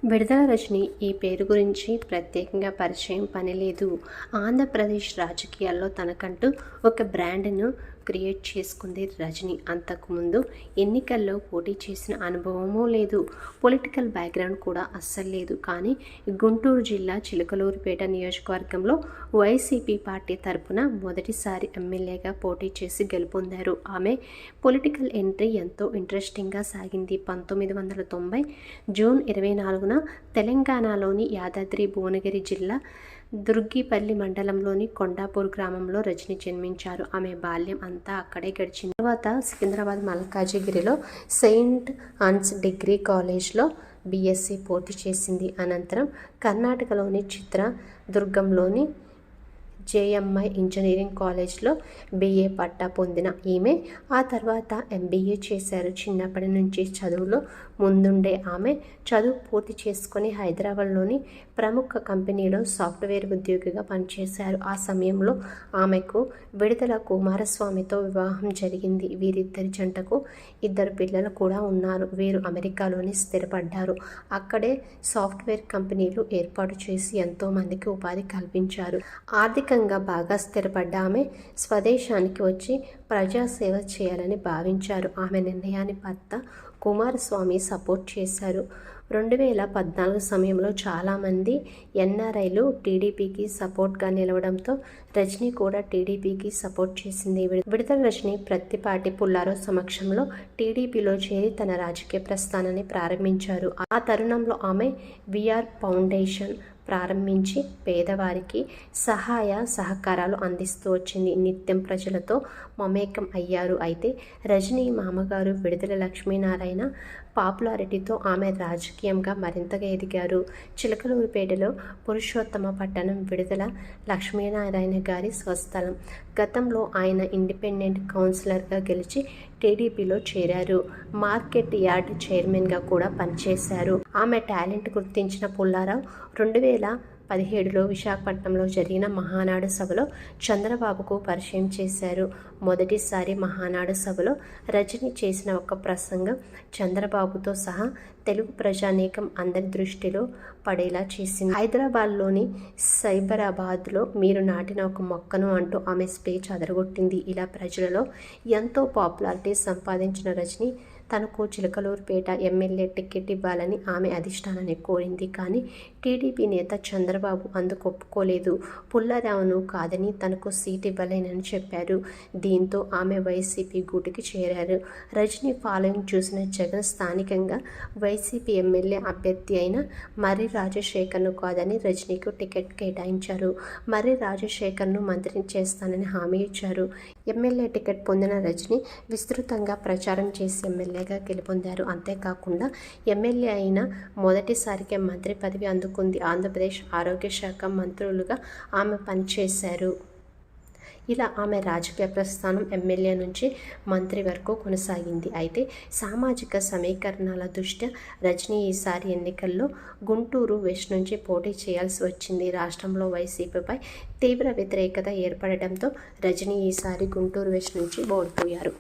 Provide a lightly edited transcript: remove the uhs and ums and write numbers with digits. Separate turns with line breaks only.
విడుదల రజని ఈ పేరు గురించి ప్రత్యేకంగా పరిచయం పనిలేదు. ఆంధ్రప్రదేశ్ రాజకీయాల్లో తనకంటూ ఒక బ్రాండ్ను క్రియేట్ చేసుకుంది రజని. అంతకుముందు ఎన్నికల్లో పోటీ చేసిన అనుభవమూ లేదు, పొలిటికల్ బ్యాక్గ్రౌండ్ కూడా అస్సలు లేదు. కానీ గుంటూరు జిల్లా చిలకలూరిపేట నియోజకవర్గంలో వైసీపీ పార్టీ తరపున మొదటిసారి ఎమ్మెల్యేగా పోటీ చేసి గెలుపొందారు. ఆమె పొలిటికల్ ఎంట్రీ ఎంతో ఇంట్రెస్టింగ్గా సాగింది. 1990 జూన్ 24న తెలంగాణలోని యాదాద్రి భువనగిరి జిల్లా దుర్గిపల్లి మండలంలోని కొండాపూర్ గ్రామంలో రజని జన్మించారు. ఆమె బాల్యం అంతా అక్కడే గడిచింది. తర్వాత సికింద్రాబాద్ మల్కాజిగిరిలో సెయింట్ ఆన్స్ డిగ్రీ కాలేజ్లో బీఎస్సీ పూర్తి చేసింది. అనంతరం కర్ణాటకలోని చిత్రదుర్గంలోని జేఎంఐ ఇంజనీరింగ్ కాలేజ్లో బీఏ పట్టా పొందిన ఈమె ఆ తర్వాత ఎంబీఏ చేశారు. చిన్నప్పటి నుంచి చదువులో ముందుండే ఆమె చదువు పూర్తి చేసుకుని హైదరాబాద్లోని ప్రముఖ కంపెనీలో సాఫ్ట్వేర్ ఉద్యోగిగా పనిచేశారు. ఆ సమయంలో ఆమెకు విడుదల కుమారస్వామితో వివాహం జరిగింది. వీరిద్దరి జంటకు 2 పిల్లలు కూడా ఉన్నారు. వీరు అమెరికాలోని స్థిరపడ్డారు. అక్కడే సాఫ్ట్వేర్ కంపెనీలు ఏర్పాటు చేసి ఎంతో మందికి ఉపాధి కల్పించారు. ఆర్థికంగా బాగా స్థిరపడ్డ ఆమె స్వదేశానికి వచ్చి ప్రజాసేవ చేయాలని భావించారు. ఆమె నిర్ణయాన్ని భర్త కుమారస్వామి సపోర్ట్ చేశారు. 2014 సమయంలో చాలామంది ఎన్ఆర్ఐలు టీడీపీకి సపోర్ట్గా నిలవడంతో రజని కూడా టీడీపీకి సపోర్ట్ చేసింది. విడుదల రజని ప్రత్తిపాటి పుల్లారావు సమక్షంలో టీడీపీలో చేరి తన రాజకీయ ప్రస్థానాన్ని ప్రారంభించారు. ఆ తరుణంలో ఆమె విఆర్ ఫౌండేషన్ ప్రారంభించి పేదవారికి సహాయ సహకారాలు అందిస్తూ వచ్చింది. నిత్యం ప్రజలతో మమేకం అయ్యారు. అయితే రజని మామగారు విడుదల లక్ష్మీనారాయణ పాపులారిటీతో ఆమె రాజకీయంగా మరింతగా ఎదిగారు. చిలకలూరిపేటలో పురుషోత్తమ పట్టణం విడుదల లక్ష్మీనారాయణ గారి స్వస్థలం. గతంలో ఆయన ఇండిపెండెంట్ కౌన్సిలర్గా గెలిచి టీడీపీలో చేరారు. మార్కెట్ యార్డ్ చైర్మన్గా కూడా పనిచేశారు. ఆమె టాలెంట్ గుర్తించిన పుల్లారావు 2017లో విశాఖపట్నంలో జరిగిన మహానాడు సభలో చంద్రబాబుకు పరిచయం చేశారు. మొదటిసారి మహానాడు సభలో రజని చేసిన ఒక ప్రసంగం చంద్రబాబుతో సహా తెలుగు ప్రజానీకం అందరి దృష్టిలో పడేలా చేసింది. హైదరాబాద్లోని సైబరాబాద్లో మీరు నాటిన ఒక మొక్కను అంటూ ఆమె స్పీచ్ అదరగొట్టింది. ఇలా ప్రజలలో ఎంతో పాపులారిటీ సంపాదించిన రజని తనకు చిలకలూరిపేట ఎమ్మెల్యే టికెట్ ఇవ్వాలని ఆమె అధిష్టానాన్ని కోరింది. కానీ టీడీపీ నేత చంద్రబాబు అందుకు ఒప్పుకోలేదు. పుల్లారావును కాదని తనకు సీట్ ఇవ్వలేనని చెప్పారు. దీంతో ఆమె వైసీపీ గూటికి చేరారు. రజని ఫాలోయింగ్ చూసిన జగన్ స్థానికంగా వైసీపీ ఎమ్మెల్యే అభ్యర్థి అయిన మర్రి రాజశేఖర్ను కాదని రజనీకు టికెట్ కేటాయించారు. మర్రి రాజశేఖర్ను మంత్రిని చేస్తానని హామీ ఇచ్చారు. ఎమ్మెల్యే టికెట్ పొందిన రజని విస్తృతంగా ప్రచారం చేసి ఎమ్మెల్యేగా గెలుపొందారు. అంతేకాకుండా ఎమ్మెల్యే అయిన మొదటిసారికే మంత్రి పదవి అందుకుంది. ఆంధ్రప్రదేశ్ ఆరోగ్య శాఖ మంత్రులుగా ఆమె పనిచేశారు. ఇలా ఆమె రాజకీయ ప్రస్థానం ఎమ్మెల్యే నుంచి మంత్రి వరకు కొనసాగింది. అయితే సామాజిక సమీకరణాల దృష్ట్యా రజని ఈసారి ఎన్నికల్లో గుంటూరు వెస్ట్ నుంచి పోటీ చేయాల్సి వచ్చింది. రాష్ట్రంలో వైసీపీపై తీవ్ర వ్యతిరేకత ఏర్పడడంతో రజని ఈసారి గుంటూరు వెస్ట్ నుంచి ఓడిపోయారు.